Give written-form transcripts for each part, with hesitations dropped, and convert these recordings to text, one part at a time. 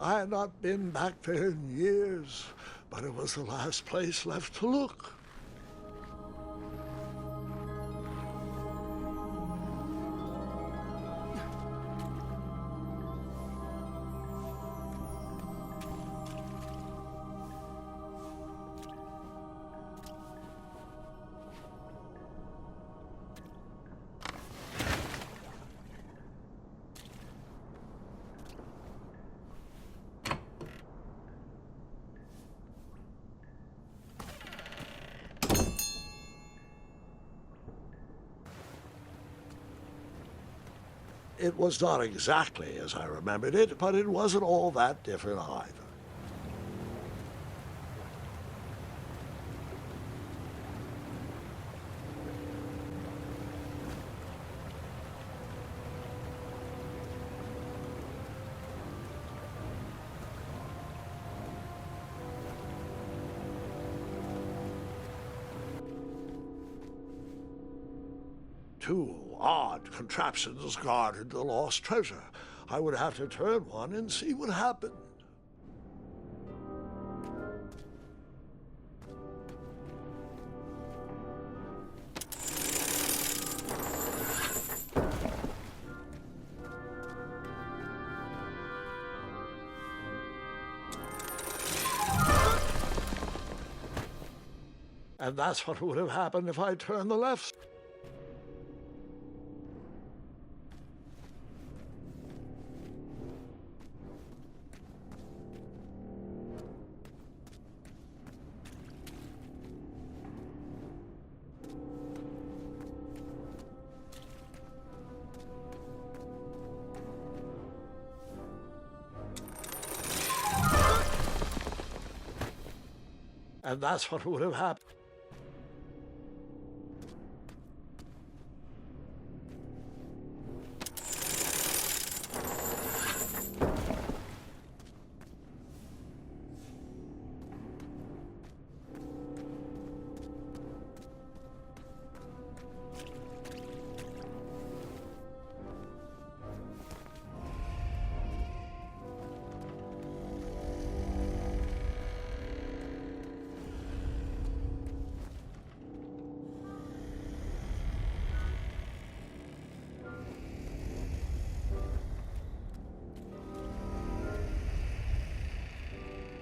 I had not been back there in years, but it was the last place left to look. It was not exactly as I remembered it, but it wasn't all that different either. Two odd contraptions guarded the lost treasure. I would have to turn one and see what happened. And that's what would have happened if I turned the left. And that's what would have happened.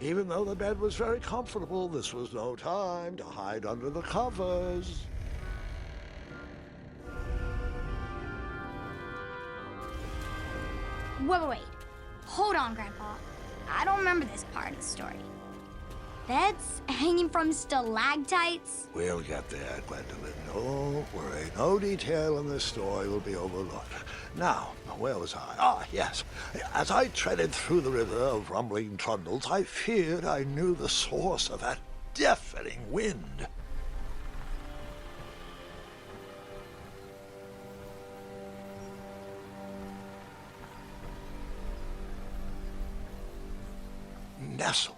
Even though the bed was very comfortable, this was no time to hide under the covers. Wait. Hold on, Grandpa. I don't remember this part of the story. Beds hanging from stalactites? We'll get there, Gwendolyn. Don't worry. No detail in this story will be overlooked. Now, where was I? Ah, yes. As I treaded through the river of rumbling trundles, I feared I knew the source of that deafening wind. Nestled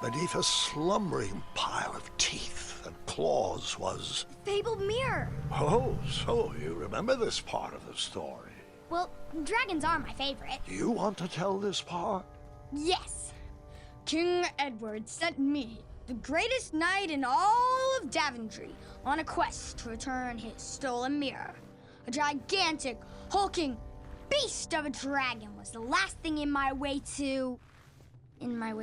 beneath a slumbering pile of teeth and claws was... Fabled mirror. Oh, so you remember this part of the story. Well, dragons are my favorite. Do you want to tell this part? Yes. King Edward sent me, the greatest knight in all of Daventry, on a quest to return his stolen mirror. A gigantic, hulking beast of a dragon was the last thing in my way to... My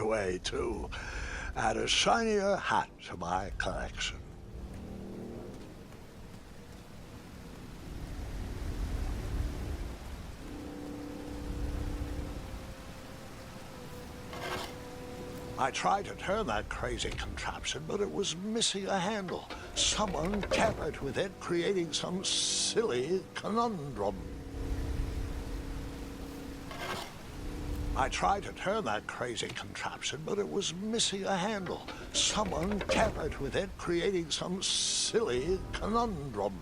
way to add a shinier hat to my collection. I tried to turn that crazy contraption, but it was missing a handle. Someone tampered with it, creating some silly conundrum. I tried to turn that crazy contraption, but it was missing a handle. Someone tampered with it, creating some silly conundrum.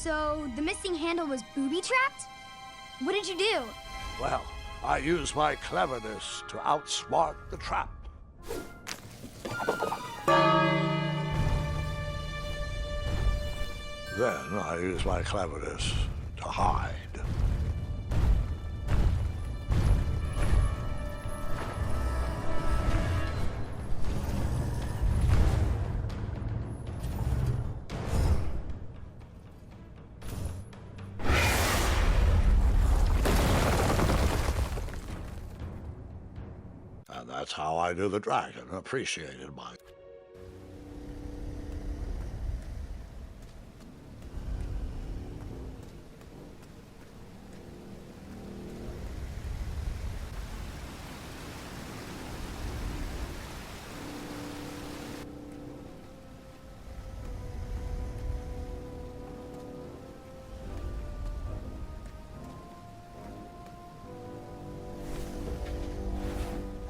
So the missing handle was booby-trapped? What did you do? Well, I used my cleverness to outsmart the trap. Then I used my cleverness to hide. And that's how I knew the dragon appreciated my...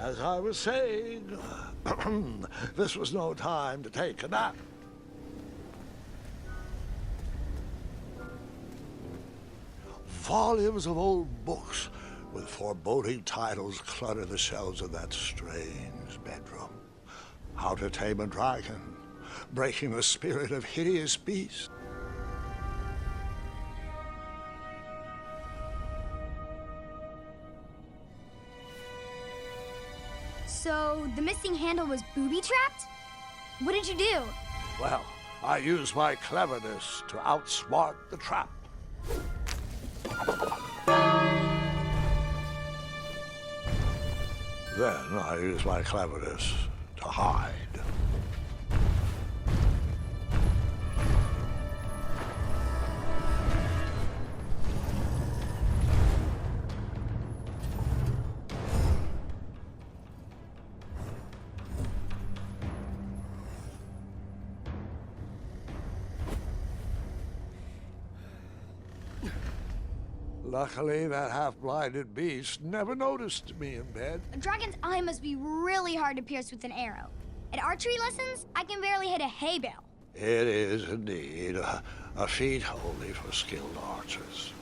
As I was saying, this was no time to take a nap. Volumes of old books with foreboding titles clutter the shelves of that strange bedroom. How to Tame a Dragon, Breaking the Spirit of Hideous Beasts. So the missing handle was booby-trapped? What did you do? Well, I used my cleverness to outsmart the trap. Then I used my cleverness to hide. Luckily, that half-blinded beast never noticed me in bed. A dragon's eye must be really hard to pierce with an arrow. At archery lessons, I can barely hit a hay bale. It is indeed a feat only for skilled archers.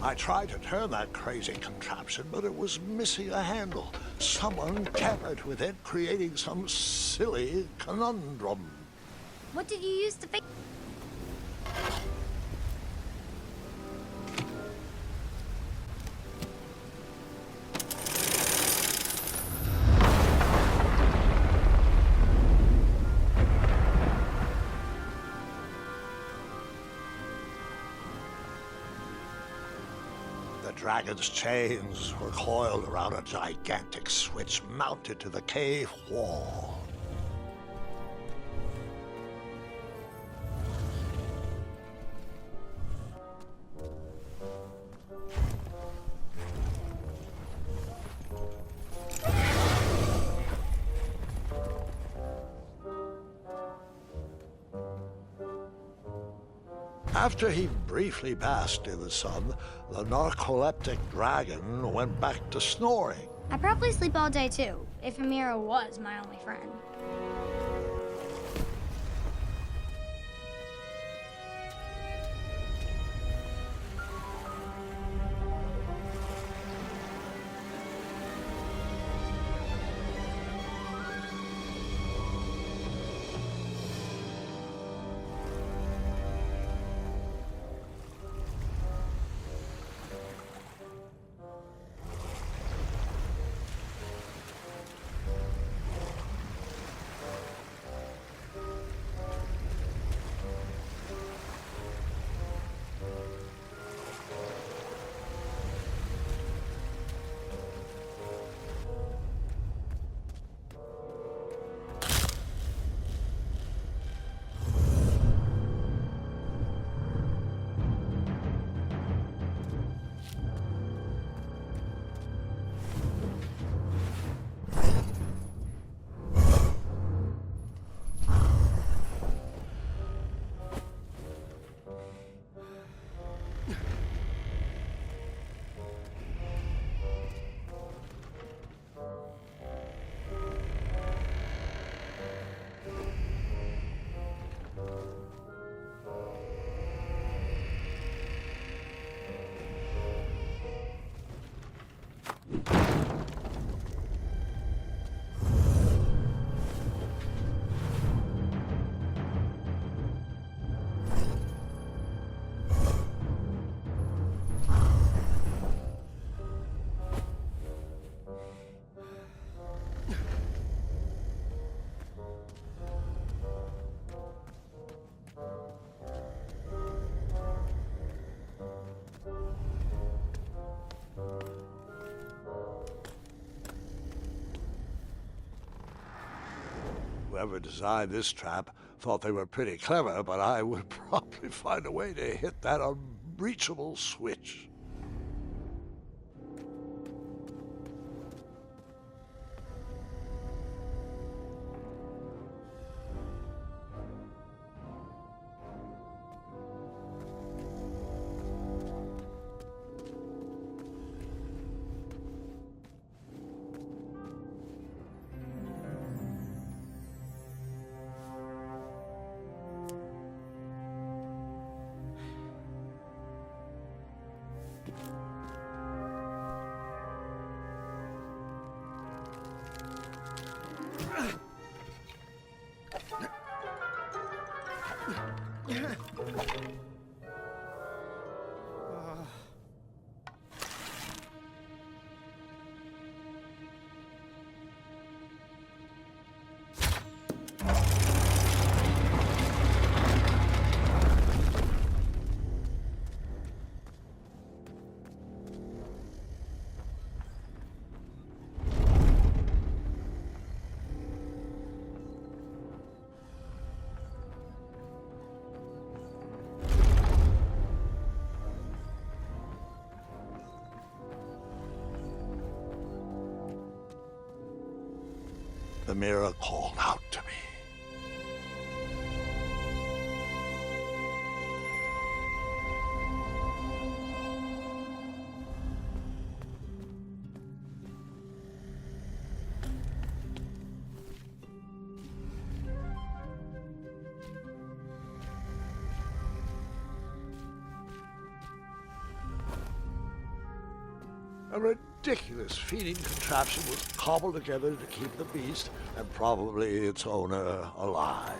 I tried to turn that crazy contraption, but it was missing a handle. Someone tampered with it, creating some silly conundrum. What did you use to fix? The dragon's chains were coiled around a gigantic switch mounted to the cave wall. After he briefly basked in the sun, the narcoleptic dragon went back to snoring. I probably sleep all day too, if Amira was my only friend. whoever designed this trap thought they were pretty clever, but I would probably find a way to hit that unreachable switch. The mirror called out to me. A ridiculous feeding contraption was cobbled together to keep the beast and probably its owner alive.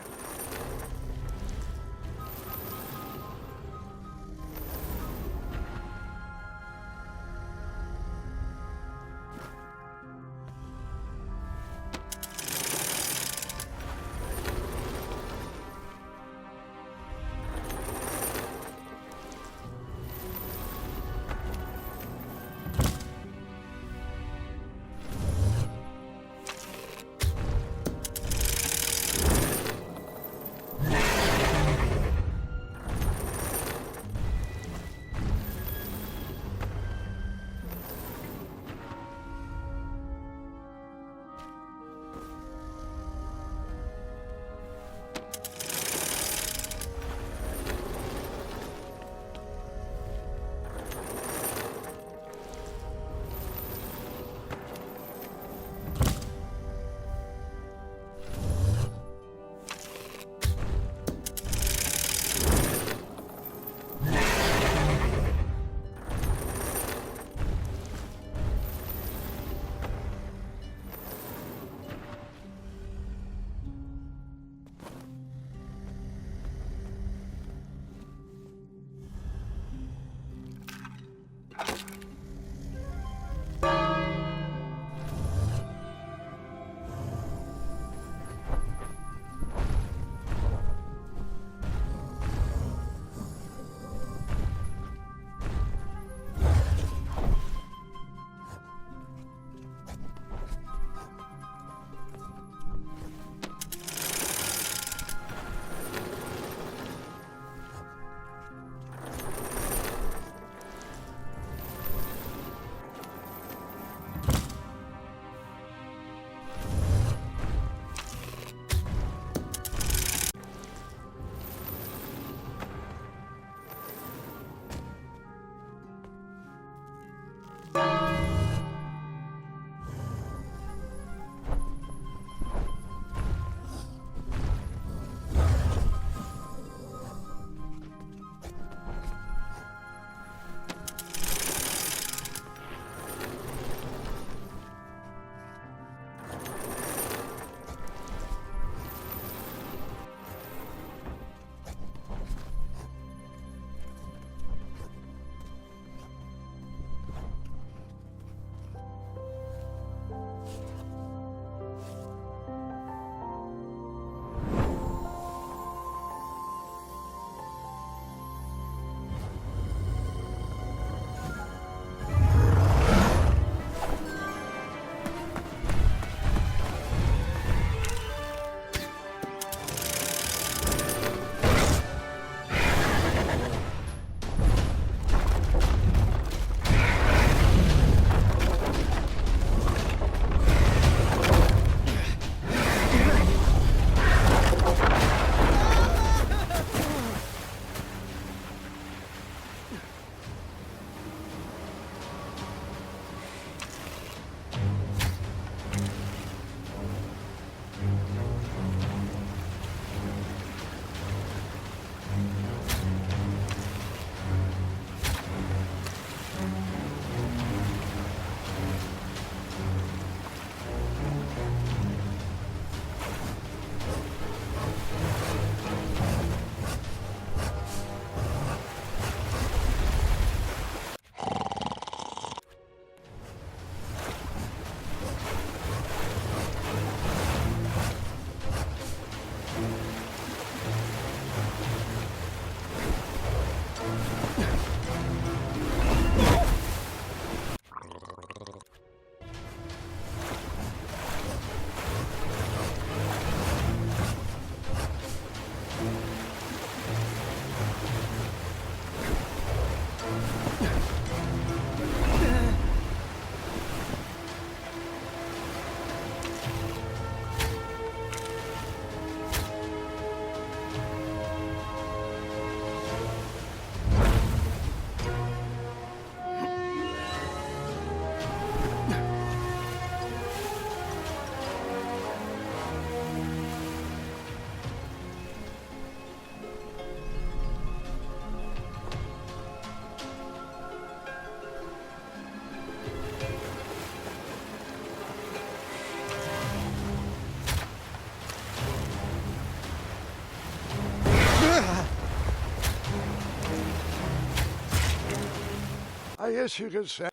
I guess you could say.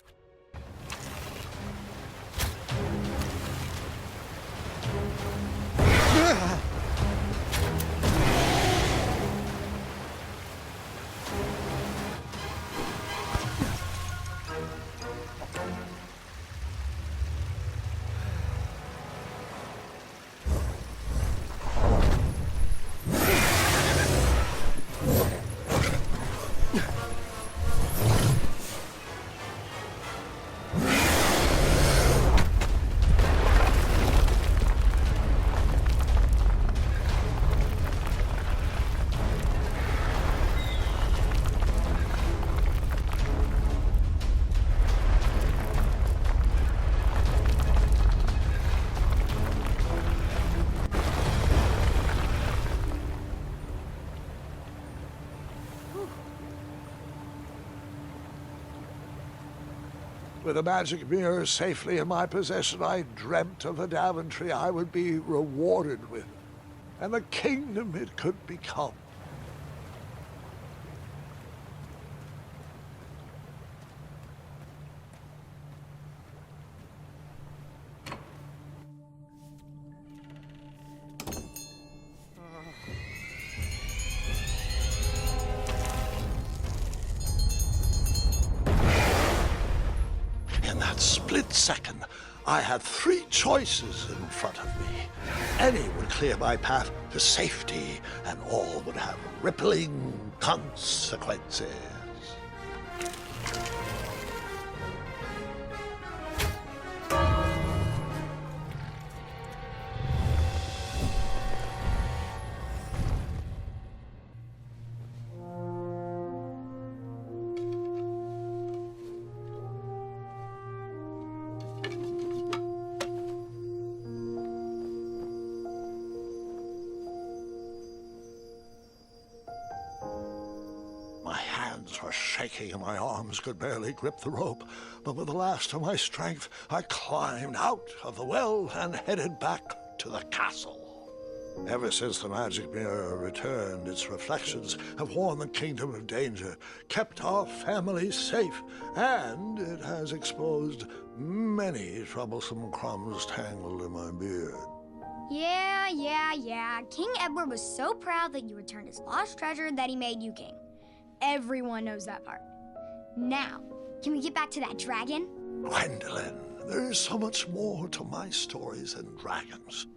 With a magic mirror safely in my possession, I dreamt of the Daventry I would be rewarded with, and the kingdom it could become. In that split second, I had three choices in front of me. Any would clear my path to safety, and all would have rippling consequences. My hands were shaking and my arms could barely grip the rope, but with the last of my strength, I climbed out of the well and headed back to the castle. Ever since the magic mirror returned, its reflections have warned the kingdom of danger, kept our family safe, and it has exposed many troublesome crumbs tangled in my beard. Yeah. King Edward was so proud that you returned his lost treasure that he made you king. Everyone knows that part. Now, can we get back to that dragon? Gwendolyn, there is so much more to my stories than dragons.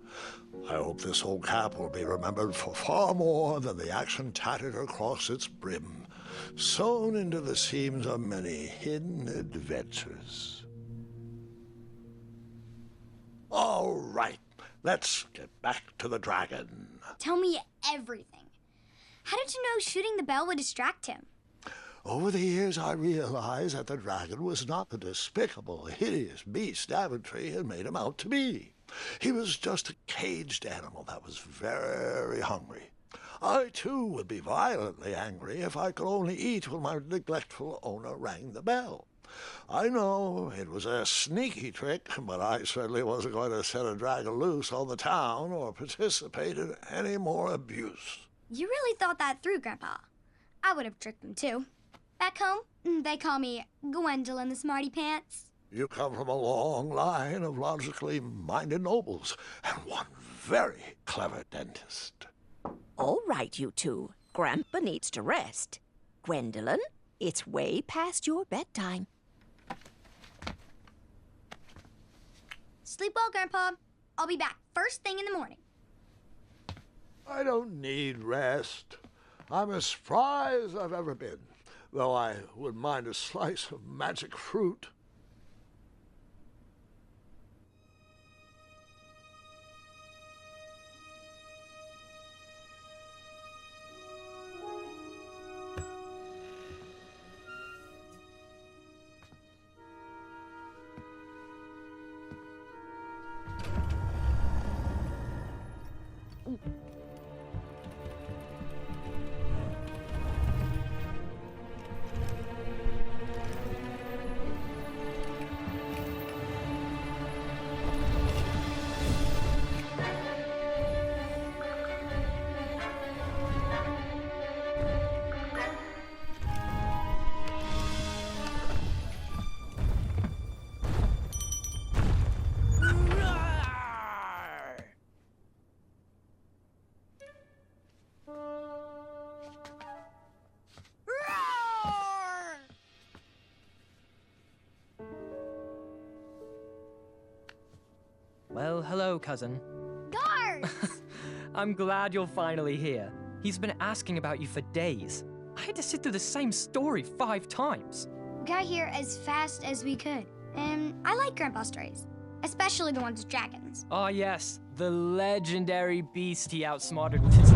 I hope this old cap will be remembered for far more than the action tattered across its brim, sewn into the seams of many hidden adventures. All right, let's get back to the dragon. Tell me everything. How did you know shooting the bell would distract him? Over the years, I realized that the dragon was not the despicable, hideous beast Daventry had made him out to be. He was just a caged animal that was very hungry. I, too, would be violently angry if I could only eat when my neglectful owner rang the bell. I know it was a sneaky trick, but I certainly wasn't going to set a dragon loose on the town or participate in any more abuse. You really thought that through, Grandpa. I would have tricked him, too. Back home, they call me Gwendolyn the Smarty Pants. You come from a long line of logically minded nobles and one very clever dentist. All right, you two. Grandpa needs to rest. Gwendolyn, it's way past your bedtime. Sleep well, Grandpa. I'll be back first thing in the morning. I don't need rest. I'm as spry as I've ever been, though I wouldn't mind a slice of magic fruit. Well, hello, cousin. Guards! I'm glad you're finally here. He's been asking about you for days. I had to sit through the same story 5 times. We got here as fast as we could. And I like Grandpa's stories, especially the ones with dragons. Ah, yes, the legendary beast he outsmarted with his